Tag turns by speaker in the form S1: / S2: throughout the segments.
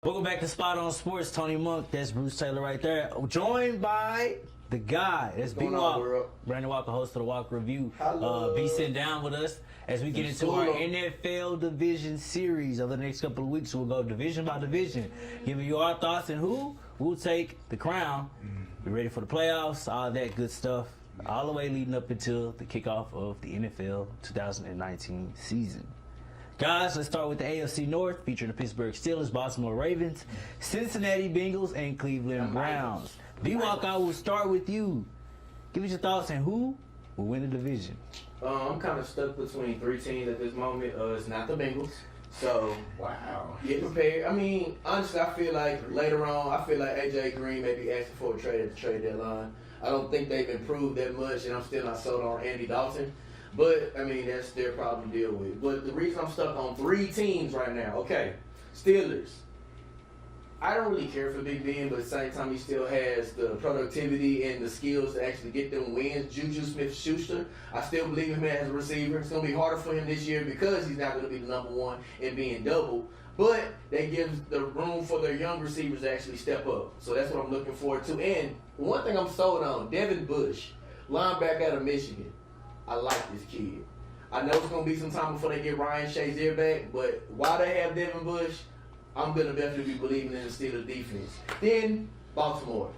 S1: Welcome back to Spot on Sports. Tony Monk, that's Bruce Taylor right there. Joined by the guy, that's B Walk. Brandon Walker, host of the Walk Review. Be sitting down with us as we get into our NFL division series over the next couple of weeks. We'll go division by division, giving you our thoughts and who will take the crown. Be ready for the playoffs, all that good stuff, all the way leading up until the kickoff of the NFL 2019 season. Guys, let's start with the AFC North, featuring the Pittsburgh Steelers, Baltimore Ravens, Cincinnati Bengals, and Cleveland Browns. B-Walk, I will start with you. Give us your thoughts on who will win the division.
S2: I'm kind of stuck between three teams at this moment. It's not the Bengals. So, get prepared. I mean, honestly, I feel like later on, A.J. Green may be asking for a trade at the trade deadline. I don't think they've improved that much, and I'm still not sold on Andy Dalton. But, I mean, that's their problem to deal with. But the reason I'm stuck on three teams right now, okay, Steelers. I don't really care for Big Ben, but at the same time, he still has the productivity and the skills to actually get them wins. Juju Smith-Schuster, I still believe him as a receiver. It's going to be harder for him this year because he's not going to be the number one and being double. But that gives the room for their young receivers to actually step up. So that's what I'm looking forward to. And one thing I'm sold on, Devin Bush, linebacker out of Michigan. I like this kid. I know it's going to be some time before they get Ryan Shazier back, but while they have Devin Bush, I'm going to definitely be believing in the Steelers defense. Then, Baltimore.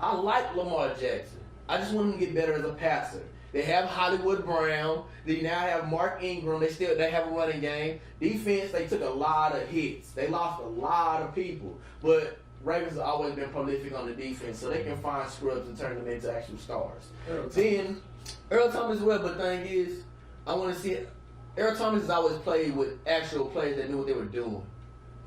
S2: I like Lamar Jackson. I just want him to get better as a passer. They have Hollywood Brown. They now have Mark Ingram. They have a running game. Defense, they took a lot of hits. They lost a lot of people. But Ravens have always been prolific on the defense, so they can find scrubs and turn them into actual stars. Then, Earl Thomas as well, but the thing is, I want to see it. Earl Thomas has always played with actual players that knew what they were doing.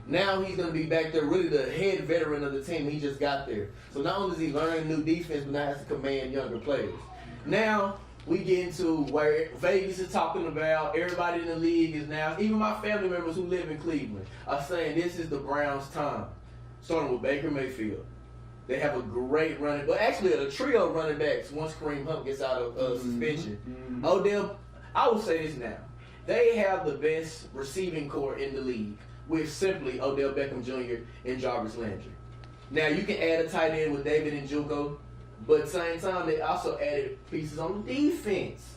S2: Now he's going to be back there, really the head veteran of the team. He just got there. So not only is he learning new defense, but now has to command younger players. Now we get into where Vegas is talking about, everybody in the league is now, even my family members who live in Cleveland are saying this is the Browns' time. Starting with Baker Mayfield. They have a great running, but actually a trio of running backs once Kareem Hunt gets out of suspension. Odell, I will say this now. They have the best receiving core in the league with simply Odell Beckham Jr. and Jarvis Landry. Now, you can add a tight end with David Njoku, but at the same time, they also added pieces on the defense.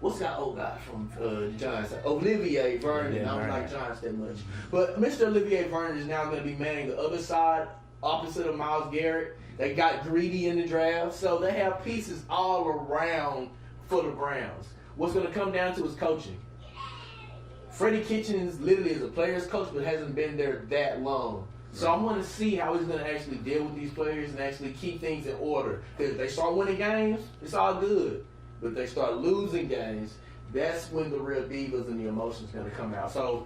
S2: What's that old guy from the Giants? Olivier Vernon. I don't like Giants that much. But Mr. Olivier Vernon is now going to be manning the other side, opposite of Myles Garrett. They got greedy in the draft. So they have pieces all around for the Browns. What's going to come down to is coaching. Freddie Kitchens literally is a player's coach, but hasn't been there that long. So I want to see how he's going to actually deal with these players and actually keep things in order. Because if they start winning games, it's all good. But if they start losing games, that's when the real divas and the emotions going to come out. So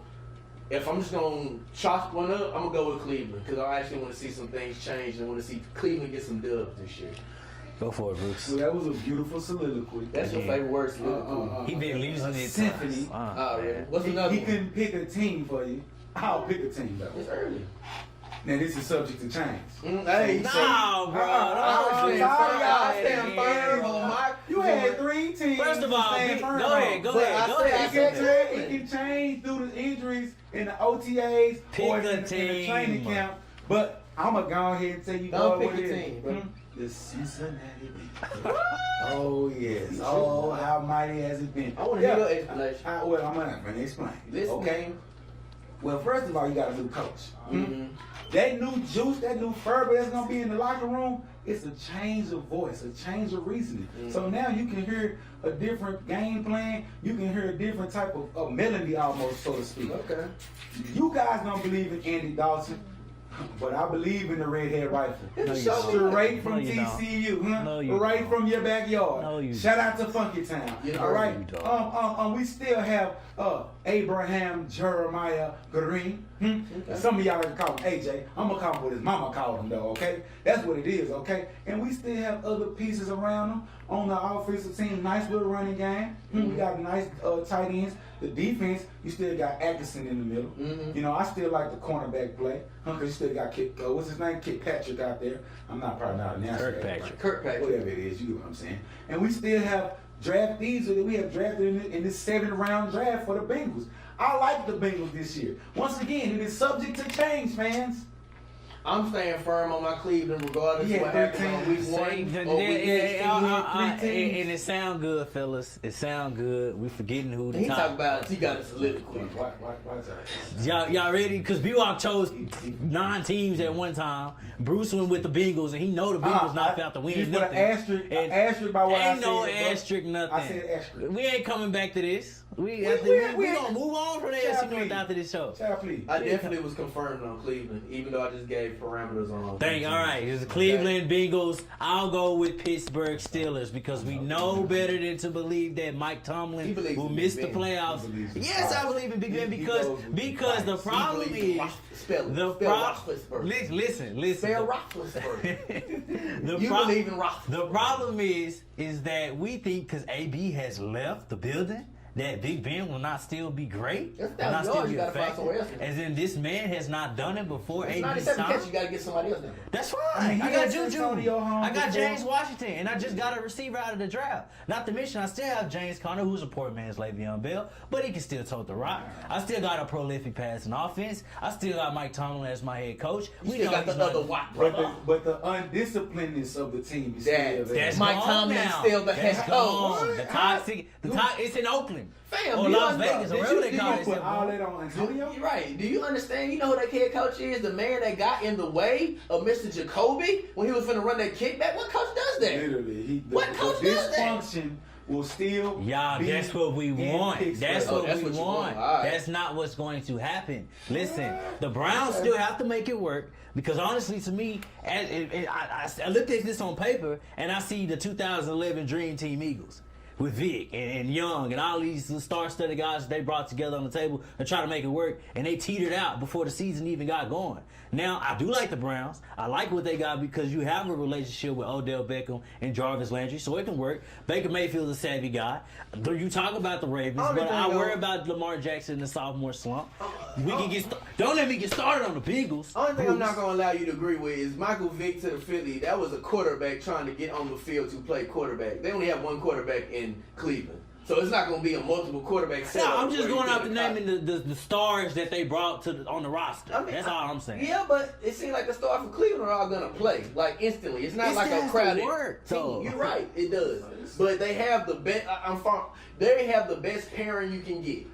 S2: if I'm just going to chalk one up, I'm going to go with Cleveland because I actually want to see some things change and want to see Cleveland get some dubs this year.
S1: Go for it, Bruce.
S3: Well, that was a beautiful soliloquy.
S2: That's your favorite word, soliloquy.
S1: He been losing it.
S3: Symphony.
S2: Oh, yeah. What's another
S3: He
S2: one?
S3: couldn't pick a team for you. I'll pick a team, though.
S2: It's early.
S3: Now, this is subject to change.
S2: Hey,
S1: No, bro.
S2: I stand firm on my.
S3: You had three teams.
S1: First of all, go ahead.
S3: It can change through the injuries in the OTAs or in the training camp. But I'm going to go ahead and tell you
S2: Don't
S3: what
S2: pick
S3: it
S2: a
S3: is.
S2: team, bro.
S3: The Cincinnati Bengals. Oh, yes. Oh, how mighty has it been?
S2: I want to hear your explanation.
S3: Well, I'm going to explain.
S2: Listen.
S3: Okay. Well, first of all, you got a new coach. That new juice, that new fervor that's going to be in the locker room, it's a change of voice, a change of reasoning. So now you can hear a different game plan. You can hear a different type of melody almost, so to speak.
S2: Okay.
S3: You guys don't believe in Andy Dalton, but I believe in the redhead rifle. Straight from TCU, right from your backyard. Shout out to Funky Town. All right. We still have Abraham Jeremiah Green. Some of y'all can call him AJ. I'm gonna call him what his mama called him though. Okay, that's what it is. Okay, and we still have other pieces around him on the offensive team. Nice little running game. We got nice tight ends. The defense, you still got Atkinson in the middle. You know, I still like the cornerback play. Because you still got what's his name? Kit Patrick out there. I'm probably not announcing
S2: Kirkpatrick.
S3: Whatever it is, you know what I'm saying. And we still have draftees that we have drafted in this 7th round draft for the Bengals. I like the Bengals this year. Once again, it is subject to change, fans.
S2: I'm staying firm on my Cleveland regardless of what happens on week 1 or week 16.
S1: And it sound good, fellas. It sound good. We forgetting who the top.
S2: He talk about he got a soliloquy.
S1: Y'all ready? Because B-Walk chose 9 teams at one time. Bruce went with the Bengals, and he know the Bengals not about to win
S3: you
S1: nothing.
S3: Asterisk by what I said.
S1: Ain't no asterisk, nothing.
S3: I said asterisk.
S1: We ain't coming back to this. We gonna move on from the AFC North after this show.
S2: I definitely was confirmed on Cleveland, even though I just gave parameters on.
S1: All right. It's Cleveland Bengals. I'll go with Pittsburgh Steelers because we know better than to believe that Mike Tomlin will miss the playoffs. Yes, I believe in Big Ben because the problem is listen.
S2: Spell Roethlisberger.
S1: Believe in Roethlisberger. The problem is that we think because AB has left the building that Big Ben will not still be great.
S2: That's not still be effective.
S1: As in, this man has not done it before.
S2: It's 97 catch, you got to get somebody else now.
S1: That's right. I got Juju. I got James Washington, and I just got a receiver out of the draft. Not to mention, I still have James Conner, who's a poor man's Le'Veon Bell, but he can still tote the rock. I still got a prolific passing offense. I still got Mike Tomlin as my head coach.
S2: We still got the other Watt brother.
S3: But the undisciplinedness of the team is still there.
S2: That's Mike Tomlin still the head coach.
S1: The toxic. It's in Oakland.
S2: Fam,
S1: or Las Vegas, or wherever they call it.
S3: Put all that on Antonio?
S2: Right. Do you understand? You know who that head coach is? The man that got in the way of Mr. Jacoby when he was finna run that kickback. What coach does that?
S3: Literally.
S2: What coach does that?
S3: Dysfunction will still be
S1: that's what we want. That's what we want.
S2: Right.
S1: That's not what's going to happen. Listen, the Browns still have to make it work because honestly, to me, I looked at this on paper and I see the 2011 Dream Team Eagles with Vic and Young and all these star-studded guys they brought together on the table and try to make it work, and they teetered out before the season even got going. Now, I do like the Browns. I like what they got because you have a relationship with Odell Beckham and Jarvis Landry, so it can work. Baker Mayfield's a savvy guy. You talk about the Ravens, but I worry about Lamar Jackson in the sophomore slump. We can get don't let me get started on the Bengals.
S2: Only thing I'm not going to allow you to agree with is Michael Vick to the Philly. That was a quarterback trying to get on the field to play quarterback. They only have one quarterback in Cleveland. So it's not going to be a multiple quarterback setup.
S1: No, I'm just going out the naming the stars that they brought on the roster. I mean, that's all I'm saying.
S2: Yeah, but it seems like the stars from Cleveland are all going to play, like, instantly. It's not like a crowded team. You're right, it does. But they have the best. They have the best pairing you can get.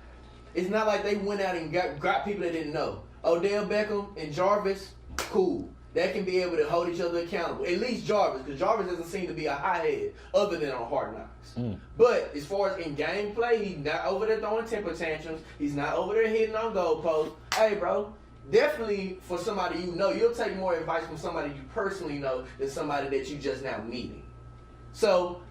S2: It's not like they went out and got people they didn't know. Odell Beckham and Jarvis, cool. That can be able to hold each other accountable. At least Jarvis, because Jarvis doesn't seem to be a hothead other than on Hard Knocks. But as far as in gameplay, he's not over there throwing temper tantrums. He's not over there hitting on goalposts. Hey, bro, definitely for somebody you know, you'll take more advice from somebody you personally know than somebody that you just now meeting. So,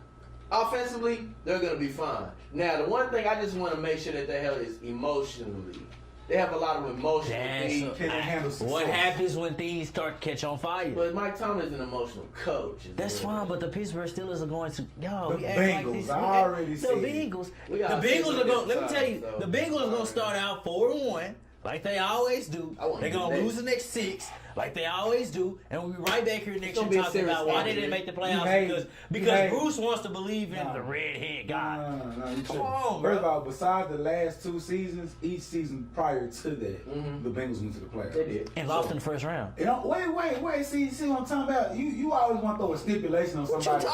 S2: offensively, they're going to be fine. Now, the one thing I just want to make sure that they have is emotionally. They have a lot of emotional things.
S1: What happens when things start to catch on fire?
S2: But Mike Tomlin's an emotional coach.
S1: That's fine, but the Pittsburgh Steelers are going to
S3: the Bengals. I already said
S1: the Bengals. The Bengals are going. Let me tell you, the Bengals are going to start out 4-1. Like they always do. They're going to lose the next 6, like they always do. And we'll be right back here next year talking about why they didn't make the playoffs. Because Bruce wants to believe in the redhead guy.
S3: No,
S1: come on, bro.
S3: First of all, besides the last 2 seasons, each season prior to that, the Bengals went to the playoffs.
S2: They did.
S1: And lost in the first round.
S3: You know, wait. See what I'm talking about? You always want to throw a stipulation on somebody.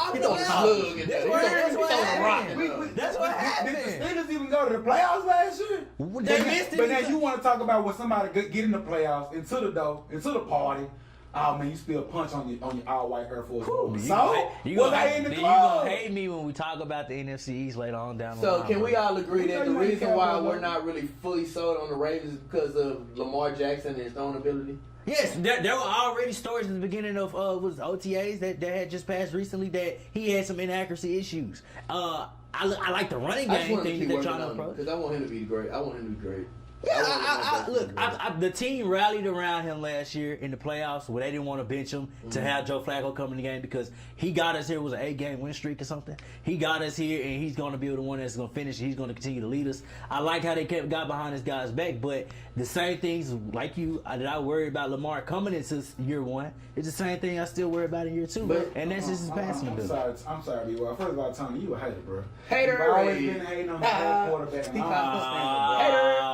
S1: That's what happened.
S3: Did the Steelers even go to the playoffs last year?
S1: They missed it.
S3: But now you want to talk about when somebody get in the playoffs, into the door, into the party. Oh man, you spill a punch on your all-white Air Force One. So
S1: you gonna hate me when we talk about the NFC East later on down the line.
S2: So can we all agree that the reason why we're not really fully sold on the Ravens is because of Lamar Jackson and his own ability?
S1: Yes, there were already stories in the beginning of OTAs that had just passed recently that he had some inaccuracy issues. I like the running game thing that they're trying to approach.
S2: Because I want him to be great.
S1: Yeah, look, the team rallied around him last year in the playoffs where they didn't want to bench him to have Joe Flacco come in the game because he got us here. It was an 8-game win streak or something. He got us here, and he's going to be the one that's going to finish. He's going to continue to lead us. I like how they got behind this guy's back, but the same things like you that I worry about Lamar coming into year 1. It's the same thing I still worry about in year 2, and that's just his passing ability.
S3: I'm sorry, B-Well. First of all, Tony, you a hater, bro.
S2: Hater.
S3: You've always been hating on the quarterback.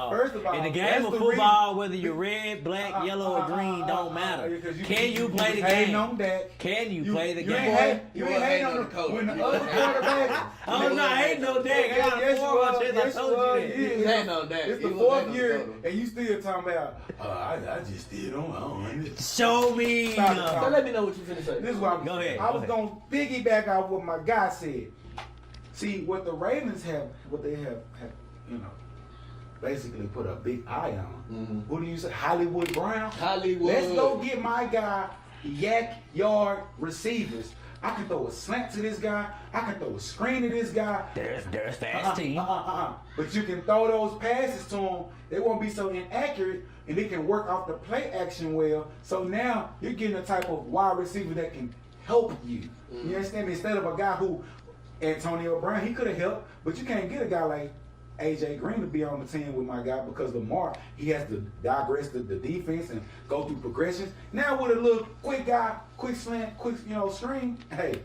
S3: First of all,
S1: in the game of football, whether you're red, black, yellow, or green, don't matter. Can you play the game? Can you play the game?
S3: You ain't hating on the coach. When the other quarterback.
S1: I'm not hating no Dak. I got a 4 on chest. I told you that.
S2: Ain't no Dak.
S3: It's the 4th year, and you still talking about, I just still don't.
S1: Show me.
S2: So let me know what you finna say.
S3: This is what
S1: Go ahead.
S3: I was going to piggyback off what my guy said. See, what the Ravens have, what they have, basically put a big eye on. Mm-hmm. Who do you say? Hollywood Brown?
S2: Hollywood.
S3: Let's go get my guy yak yard receivers. I can throw a slant to this guy. I can throw a screen to this guy.
S1: There's fast team.
S3: But you can throw those passes to them. They won't be so inaccurate, and they can work off the play action well. So now you're getting a type of wide receiver that can help you. You understand me? Instead of a guy who, Antonio Brown, he could have helped, but you can't get a guy like AJ Green to be on the team with my guy because Lamar, he has to digress the defense and go through progressions. Now with a little quick guy, quick slant, quick screen, hey,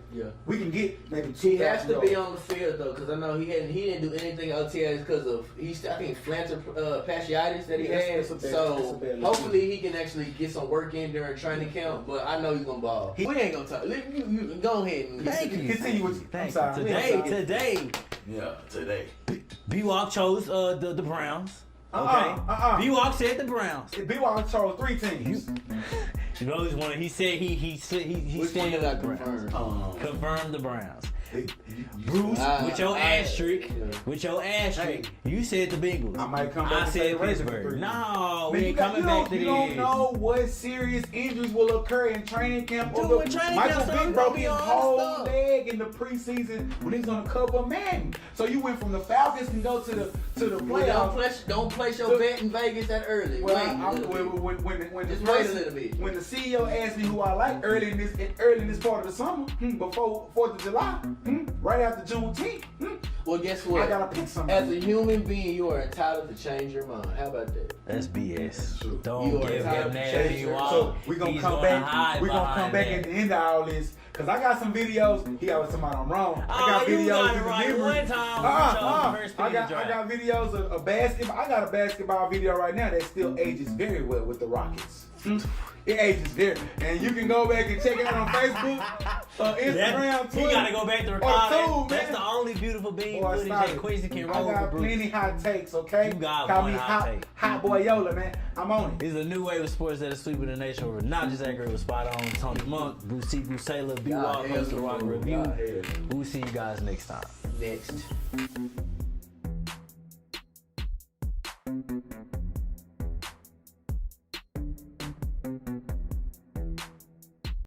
S3: we can get maybe 2.
S2: He has to be on the field though, because I know he didn't do anything OTAs because of I think plantar fasciitis that he had. So hopefully he can actually get some work in during training camp. But I know he's gonna ball. We ain't gonna talk. You go ahead and
S3: continue with you. I'm sorry.
S1: Today.
S3: Yeah, today.
S1: B-Walk chose the Browns. Okay. B-Walk said the Browns.
S3: B-Walk chose 3 teams.
S1: You know, he said he
S2: said that
S1: confirmed the Browns. Bruce, with your asterisk, you said the Bengals.
S3: I might come back.
S1: I said Pittsburgh. No, we ain't coming back to this.
S3: You don't know what serious injuries will occur in training camp.
S1: Michael
S3: Vick broke his whole leg in the preseason when he was on the cover of Madden. So you went from the Falcons and go to the playoffs.
S2: Don't place your bet in Vegas that early.
S3: Well,
S2: Just wait a little bit.
S3: When the CEO asked me who I like early in this part of the summer, before 4th of July, right after Juneteenth.
S2: Well, guess what?
S3: I gotta pick somebody.
S2: As a human being, you are entitled to change your mind. How about that?
S1: That's BS. Don't
S2: you
S1: give him that.
S3: So we're gonna come back. We're gonna come back at the end of all this. Cause I got some videos. He always talking about I'm wrong. I got videos of
S1: right one time.
S3: I got videos of basketball. I got a basketball video right now that still ages very well with the Rockets. It ages very, and you can go back and check it out on Facebook, Instagram, Twitter.
S1: You gotta go back to record. That's the only beautiful bean footage that Quincy can roll.
S3: I got plenty hot takes, okay?
S1: You got
S3: Call
S1: one
S3: me
S1: hot take.
S3: Hot boy Yola, man. I'm on it.
S1: This is a new wave of sports that is sweeping the nation over. Not just accurate, but spot on. Tony Monk, Bruce Taylor, B-Walk, host of the Rock Review. We'll see you guys next time.
S2: Next.